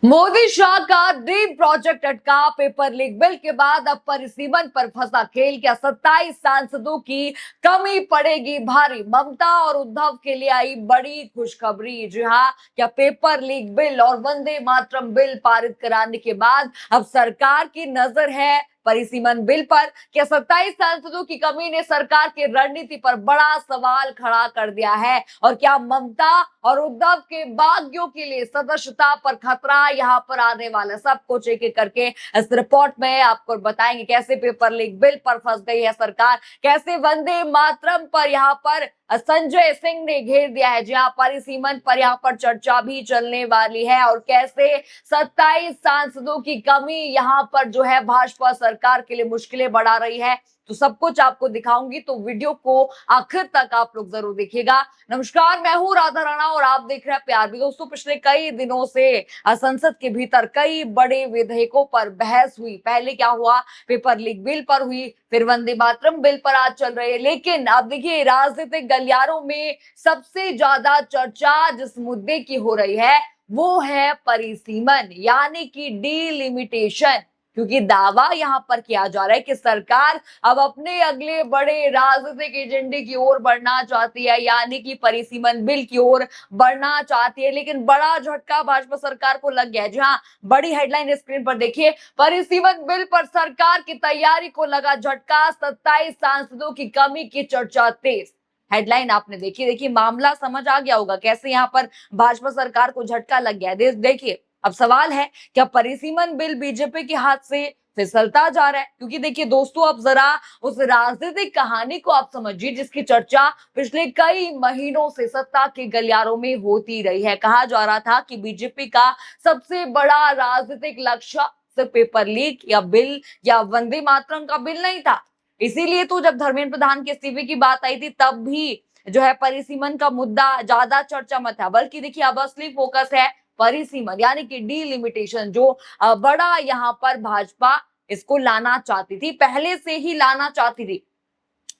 मोदी शाह का dream project अटका। Paper leak bill के बाद अब परिसीमन पर फंसा खेल। क्या 27 सांसदों की कमी पड़ेगी भारी? ममता और उद्धव के लिए आई बड़ी खुशखबरी। जी हाँ, क्या पेपर लीक बिल और वंदे मातरम बिल पारित कराने के बाद अब सरकार की नजर है परिसीमन बिल पर? क्या 27 सांसदों की कमी ने सरकार की रणनीति पर बड़ा सवाल खड़ा कर दिया है? और क्या ममता और उद्धव के बागियों के लिए सदस्यता पर खतरा यहाँ पर आने वाला? सब कुछ एक एक करके इस रिपोर्ट में आपको बताएंगे। कैसे पेपर लीक बिल पर फंस गई है सरकार, कैसे वंदे मातरम पर यहाँ पर संजय सिंह ने घेर दिया है, जहां परिसीमन पर यहाँ पर चर्चा भी चलने वाली है, और कैसे 27 सांसदों की कमी यहाँ पर जो है भाजपा सरकार के लिए मुश्किलें बढ़ा रही है। तो सब कुछ आपको दिखाऊंगी, तो वीडियो को आखिर तक आप लोग जरूर देखिएगा। नमस्कार, मैं हूं राधा राणा और आप देख रहे हैं प्यार भी। दोस्तों, पिछले कई दिनों से संसद के भीतर कई बड़े विधेयकों पर बहस हुई। पहले क्या हुआ, पेपर लीक बिल पर हुई, फिर वंदे मातरम बिल पर आज चल रही है। लेकिन अब देखिए, राजनीतिक गलियारों में सबसे ज्यादा चर्चा जिस मुद्दे की हो रही है वो है परिसीमन, यानी कि डीलिमिटेशन। क्योंकि दावा यहां पर किया जा रहा है कि सरकार अब अपने अगले बड़े राजनीतिक एजेंडे की ओर बढ़ना चाहती है, यानी कि परिसीमन बिल की ओर बढ़ना चाहती है। लेकिन बड़ा झटका भाजपा सरकार को लग गया है। जहां बड़ी हेडलाइन स्क्रीन पर देखिए, परिसीमन बिल पर सरकार की तैयारी को लगा झटका, 27 सांसदों की कमी की चर्चा तेज। हेडलाइन आपने देखी, देखिए मामला समझ आ गया होगा कैसे यहाँ पर भाजपा सरकार को झटका लग गया है। देखिए, अब सवाल है, क्या परिसीमन बिल बीजेपी के हाथ से फिसलता जा रहा है? क्योंकि देखिए दोस्तों, अब जरा उस राजनीतिक कहानी को आप समझिए जिसकी चर्चा पिछले कई महीनों से सत्ता के गलियारों में होती रही है। कहा जा रहा था कि बीजेपी का सबसे बड़ा राजनीतिक लक्ष्य सिर्फ पेपर लीक या बिल या वंदे मातरम का बिल नहीं था। इसीलिए तो जब धर्मेंद्र प्रधान के इस्तीफे की बात आई थी, तब भी जो है परिसीमन का मुद्दा ज्यादा चर्चा में था। बल्कि देखिए, अब असली फोकस है परिसीमन, यानी कि डीलिमिटेशन, जो बड़ा यहाँ पर भाजपा इसको लाना चाहती थी, पहले से ही लाना चाहती थी।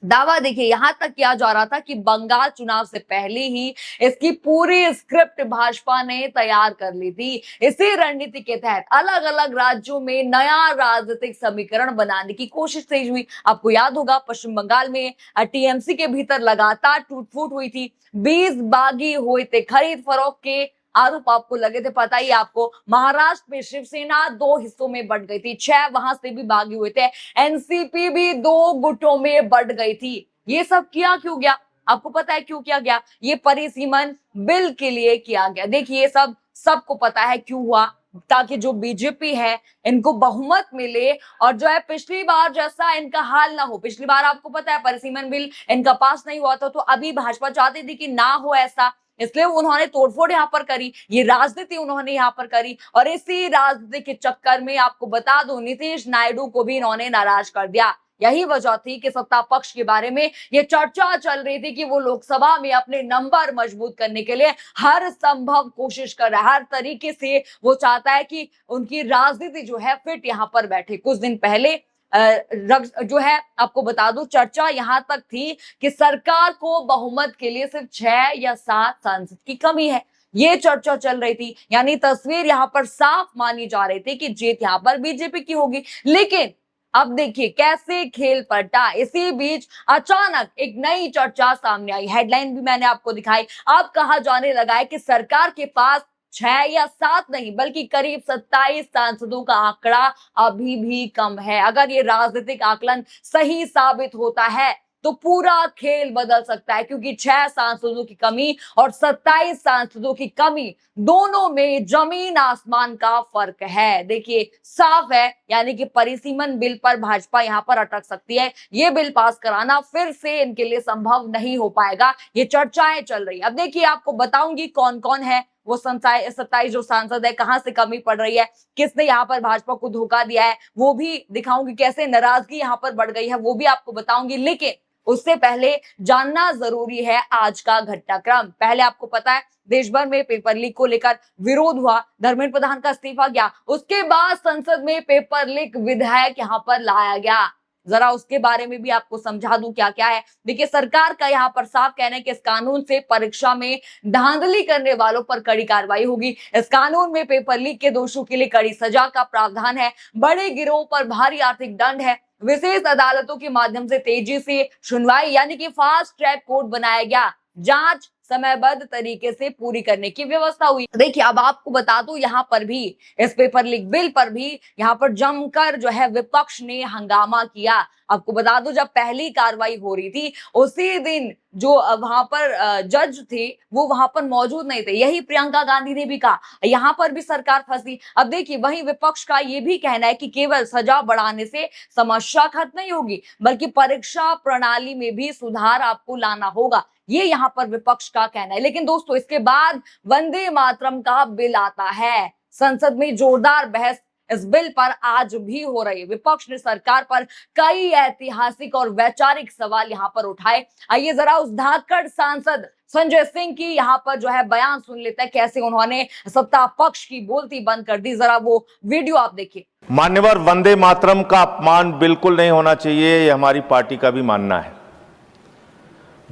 दावा देखिए यहां तक किया जा रहा था कि बंगाल चुनाव से पहले ही इसकी पूरी स्क्रिप्ट भाजपा ने तैयार कर ली थी। इसी रणनीति के तहत अलग अलग राज्यों में नया राजनीतिक समीकरण बनाने की कोशिश तेज हुई। आपको याद होगा, पश्चिम बंगाल में टीएमसी के भीतर लगातार टूट-फूट हुई थी। 20 बागी हुए थे, खरीद फरोख्त के आरोप आपको लगे थे, पता ही आपको। महाराष्ट्र में शिवसेना 2 हिस्सों में बंट गई थी, 6 वहां से भी बागी हुए थे। एनसीपी भी 2 गुटों में बंट गई थी। ये सब किया क्यों गया? आपको पता है क्यों किया गया? ये परिसीमन बिल के लिए किया गया। देखिए, ये सब सबको पता है क्यों हुआ, ताकि जो बीजेपी है इनको बहुमत मिले और जो है पिछली बार जैसा इनका हाल ना हो। पिछली बार आपको पता है परिसीमन बिल इनका पास नहीं हुआ था, तो अभी भाजपा चाहती थी कि ना हो ऐसा, इसलिए उन्होंने तोड़फोड़ यहाँ पर करी, ये राजनीति उन्होंने यहाँ पर करी। और इसी राजनीति के चक्कर में आपको बता दूं, नीतीश नायडू को भी इन्होंने नाराज कर दिया। यही वजह थी कि सत्ता पक्ष के बारे में ये चर्चा चल रही थी कि वो लोकसभा में अपने नंबर मजबूत करने के लिए हर संभव कोशिश कर रहा है, हर तरीके से वो चाहता है कि उनकी राजनीति जो है फिट यहाँ पर बैठे। कुछ दिन पहले जो है आपको बता दूं, चर्चा यहां तक थी कि सरकार को बहुमत के लिए सिर्फ 6 या 7 सांसद की कमी है। ये चर्चा चल रही थी, यानी तस्वीर यहां पर साफ मानी जा रही थी कि जीत यहां पर बीजेपी की होगी। लेकिन अब देखिए कैसे खेल पलटा। इसी बीच अचानक एक नई चर्चा सामने आई, हेडलाइन भी मैंने आपको दिखाई। अब कहा जाने लगा है कि सरकार के पास 6 या 7 नहीं बल्कि करीब 27 सांसदों का आंकड़ा अभी भी कम है। अगर ये राजनीतिक आकलन सही साबित होता है तो पूरा खेल बदल सकता है, क्योंकि 6 सांसदों की कमी और 27 सांसदों की कमी, दोनों में जमीन आसमान का फर्क है। देखिए साफ है, यानी कि परिसीमन बिल पर भाजपा यहां पर अटक सकती है। ये बिल पास कराना फिर से इनके लिए संभव नहीं हो पाएगा। ये चर्चाएं चल रही है। अब देखिए, आपको बताऊंगी कौन कौन है वो 27 जो सांसद है, कहां से कमी पड़ रही है, किसने यहाँ पर भाजपा को धोखा दिया है, वो भी दिखाऊंगी। कैसे नाराजगी यहाँ पर बढ़ गई है वो भी आपको बताऊंगी। लेकिन उससे पहले जानना जरूरी है आज का घटनाक्रम। पहले आपको पता है देश भर में पेपर लीक को लेकर विरोध हुआ, धर्मेंद्र प्रधान का इस्तीफा गया। उसके बाद संसद में पेपर लीक विधेयक यहाँ पर लाया गया। जरा उसके बारे में भी आपको समझा दूं क्या क्या है। देखिए, सरकार का यहाँ पर साफ कहना है कि इस कानून से परीक्षा में धांधली करने वालों पर कड़ी कार्रवाई होगी। इस कानून में पेपर लीक के दोषियों के लिए कड़ी सजा का प्रावधान है, बड़े गिरोह पर भारी आर्थिक दंड है, विशेष अदालतों के माध्यम से तेजी से सुनवाई यानी कि फास्ट ट्रैक कोर्ट बनाया गया, जांच समयबद्ध तरीके से पूरी करने की व्यवस्था हुई। देखिए, अब आपको बता दूं, यहाँ पर भी इस पेपर लीक बिल पर भी यहाँ पर जमकर जो है विपक्ष ने हंगामा किया। आपको बता दूं, जब पहली कार्रवाई हो रही थी उसी दिन जो वहां पर जज थे वो वहां पर मौजूद नहीं थे। यही प्रियंका गांधी ने भी कहा, यहाँ पर भी सरकार फंसी। अब देखिए, वही विपक्ष का ये भी कहना है कि केवल सजा बढ़ाने से समस्या खत्म नहीं होगी, बल्कि परीक्षा प्रणाली में भी सुधार आपको लाना होगा, ये यहाँ पर विपक्ष का कहना है। लेकिन दोस्तों, इसके बाद वंदे मातरम का बिल आता है। संसद में जोरदार बहस इस बिल पर आज भी हो रही है। विपक्ष ने सरकार पर कई ऐतिहासिक और वैचारिक सवाल यहाँ पर उठाए। आइए जरा उस धाकड़ सांसद संजय सिंह की यहाँ पर जो है बयान सुन लेते हैं, कैसे उन्होंने सत्ता पक्ष की बोलती बंद कर दी। जरा वो वीडियो आप देखिए। मान्यवर, वंदे मातरम का अपमान बिल्कुल नहीं होना चाहिए, ये हमारी पार्टी का भी मानना है।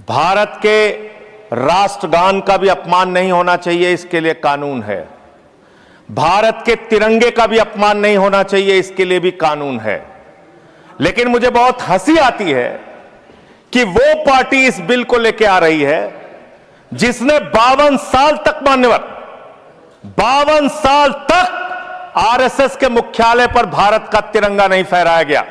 भारत के राष्ट्रगान का भी अपमान नहीं होना चाहिए, इसके लिए कानून है। भारत के तिरंगे का भी अपमान नहीं होना चाहिए, इसके लिए भी कानून है। लेकिन मुझे बहुत हंसी आती है कि वो पार्टी इस बिल को लेकर आ रही है जिसने 52 साल तक, मान्यवर 52 साल तक आरएसएस के मुख्यालय पर भारत का तिरंगा नहीं फहराया गया।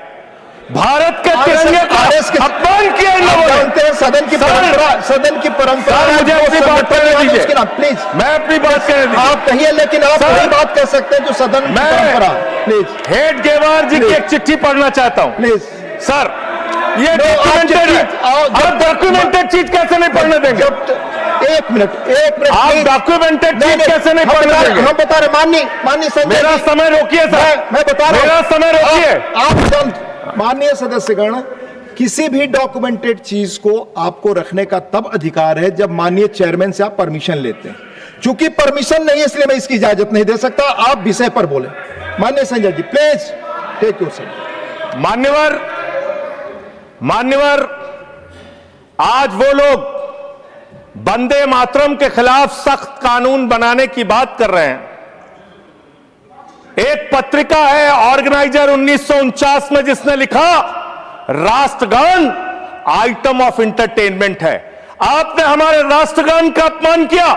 भारत के तिरंगे का अपमान किया इन लोगों ने। सदन की परंपरा मुझे अपनी बात करने दीजिए, प्लीज। मैं अपनी बात करने दीजिए। आप कहिए, लेकिन आप वही बात कर सकते हैं जो सदन की परंपरा। प्लीज। हेड गेवार जी की एक चिट्ठी पढ़ना चाहता हूं। प्लीज सर, ये डॉक्यूमेंटेड है, आप डॉक्यूमेंटेड चीज कैसे नहीं पढ़ने देंगे? एक मिनट आप डॉक्यूमेंटेड चीज कैसे नहीं पढ़ने देंगे? हम बता रहे, माननीय संजय, मेरा समय रोकिए सर, मैं बता रहा हूं, मेरा समय रोकिए। आप माननीय सदस्यगण, किसी भी डॉक्यूमेंटेड चीज को आपको रखने का तब अधिकार है जब माननीय चेयरमैन से आप परमिशन लेते हैं। चूंकि परमिशन नहीं है, इसलिए मैं इसकी इजाजत नहीं दे सकता। आप विषय पर बोले। माननीय Sanjay ji, please take your seat. मान्यवर, आज वो लोग वंदे मातरम के खिलाफ सख्त कानून बनाने की बात कर रहे हैं। एक पत्रिका है ऑर्गेनाइजर 1949 में, जिसने लिखा राष्ट्रगान आइटम ऑफ इंटरटेनमेंट है। आपने हमारे राष्ट्रगान का अपमान किया,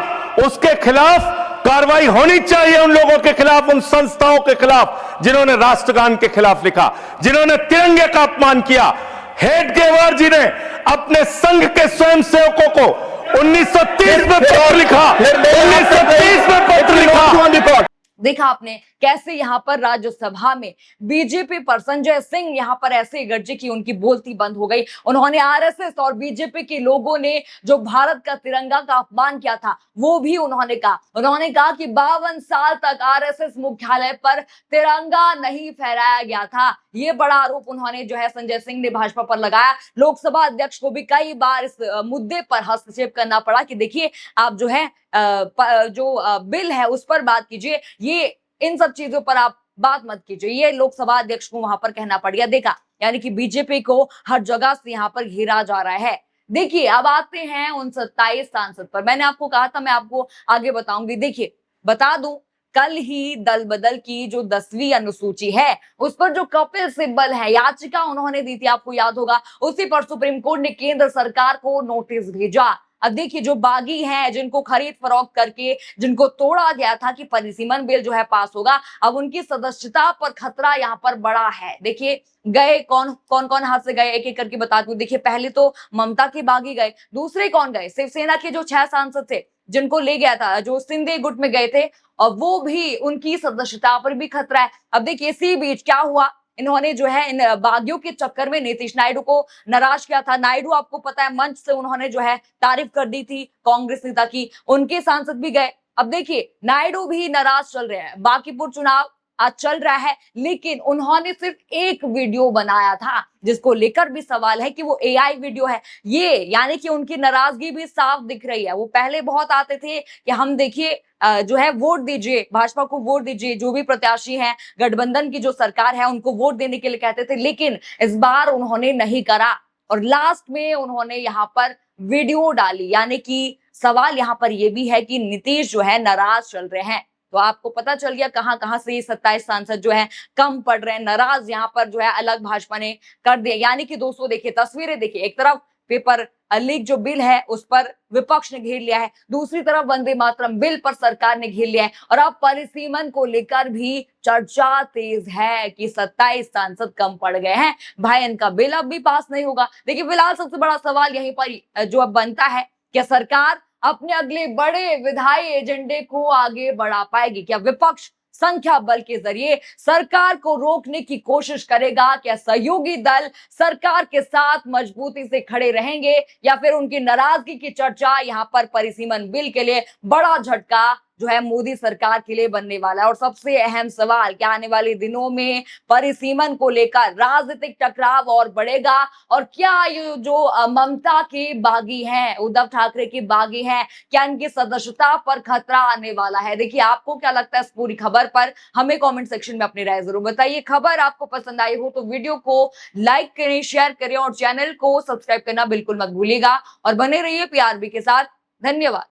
उसके खिलाफ कार्रवाई होनी चाहिए। उन लोगों के खिलाफ, उन संस्थाओं के खिलाफ जिन्होंने राष्ट्रगान के खिलाफ लिखा, जिन्होंने तिरंगे का अपमान किया। हेड गेवार जी ने अपने संघ के स्वयंसेवकों को 1930 में पत्र लिखा, 1930 में पत्र लिखा। देखा आपने कैसे यहाँ पर राज्यसभा में बीजेपी पर संजय सिंह यहाँ पर ऐसे गर्जे की उनकी बोलती बंद हो गई। उन्होंने आरएसएस और बीजेपी के लोगों ने जो भारत का तिरंगा का अपमान किया था वो भी उन्होंने कहा कि 52 साल तक आरएसएस मुख्यालय पर तिरंगा नहीं फहराया गया था। ये बड़ा आरोप उन्होंने जो है संजय सिंह ने भाजपा पर लगाया। लोकसभा अध्यक्ष को भी कई बार इस मुद्दे पर हस्तक्षेप करना पड़ा कि देखिए, आप जो है जो बिल है उस पर बात कीजिए, ये इन सब चीजों पर आप बात मत कीजिए। ये लोकसभा अध्यक्ष को वहां पर कहना पड़ गया। देखा, यानी कि बीजेपी को हर जगह से यहाँ पर घेरा जा रहा है। देखिए, अब आते हैं उन 27 सांसद पर। मैंने आपको कहा था मैं आपको आगे बताऊंगी। देखिए, बता दूं, कल ही दल बदल की जो 10वीं अनुसूची है उस पर जो कपिल सिब्बल है, याचिका उन्होंने दी थी, आपको याद होगा, उसी पर सुप्रीम कोर्ट ने केंद्र सरकार को नोटिस भेजा। अब देखिए, जो बागी हैं, जिनको खरीद फरोख्त करके जिनको तोड़ा गया था कि परिसीमन बिल जो है पास होगा, अब उनकी सदस्यता पर खतरा यहाँ पर बड़ा है। देखिए, गए कौन हाथ से गए, एक एक करके बताती हूँ। देखिए, पहले तो ममता के बागी गए, दूसरे कौन गए, शिवसेना के जो 6 सांसद थे जिनको ले गया था, जो सिंधे गुट में गए थे, और वो भी, उनकी सदस्यता पर भी खतरा है। अब देखिए, इसी बीच क्या हुआ, इन्होंने जो है इन बागियों के चक्कर में नीतीश नायडू को नाराज किया था। नायडू, आपको पता है, मंच से उन्होंने जो है तारीफ कर दी थी कांग्रेस नेता की, उनके सांसद भी गए। अब देखिए, नायडू भी नाराज चल रहे हैं। बांकीपुर चुनाव आज चल रहा है, लेकिन उन्होंने सिर्फ एक वीडियो बनाया था जिसको लेकर भी सवाल है कि वो एआई वीडियो है। ये यानी कि उनकी नाराजगी भी साफ दिख रही है। वो पहले बहुत आते थे कि हम देखिए जो है वोट दीजिए, भाजपा को वोट दीजिए, जो भी प्रत्याशी हैं, गठबंधन की जो सरकार है उनको वोट देने के लिए कहते थे, लेकिन इस बार उन्होंने नहीं करा और लास्ट में उन्होंने यहाँ पर वीडियो डाली। यानी कि सवाल यहाँ पर यह भी है कि नीतीश जो है नाराज चल रहे हैं। तो आपको पता चल गया कहां कहां से ये 27 सांसद जो है कम पड़ रहे हैं, नाराज यहाँ पर जो है अलग भाजपा ने कर दिया। यानी कि दोस्तों देखिए, तस्वीरें देखिए, एक तरफ पेपर लीक जो बिल है उस पर विपक्ष ने घेर लिया है, दूसरी तरफ वंदे मातरम बिल पर सरकार ने घेर लिया है और अब परिसीमन को लेकर भी चर्चा तेज है कि 27 सांसद कम पड़ गए हैं, भाई इनका बिल अब भी पास नहीं होगा। देखिए फिलहाल सबसे बड़ा सवाल यहीं पर जो अब बनता है, क्या सरकार अपने अगले बड़े विधायी एजेंडे को आगे बढ़ा पाएगी? क्या विपक्ष संख्या बल के जरिए सरकार को रोकने की कोशिश करेगा? क्या सहयोगी दल सरकार के साथ मजबूती से खड़े रहेंगे या फिर उनकी नाराजगी की चर्चा यहां पर परिसीमन बिल के लिए बड़ा झटका जो है मोदी सरकार के लिए बनने वाला है? और सबसे अहम सवाल, क्या आने वाले दिनों में परिसीमन को लेकर राजनीतिक टकराव और बढ़ेगा और क्या ये जो ममता के बागी हैं, उद्धव ठाकरे की बागी हैं, क्या इनकी सदस्यता पर खतरा आने वाला है? देखिए आपको क्या लगता है इस पूरी खबर पर? हमें कमेंट सेक्शन में अपनी राय जरूर बताइए। खबर आपको पसंद आई हो तो वीडियो को लाइक करें, शेयर करें और चैनल को सब्सक्राइब करना बिल्कुल मत भूलिएगा और बने रहिए पीआरबी के साथ। धन्यवाद।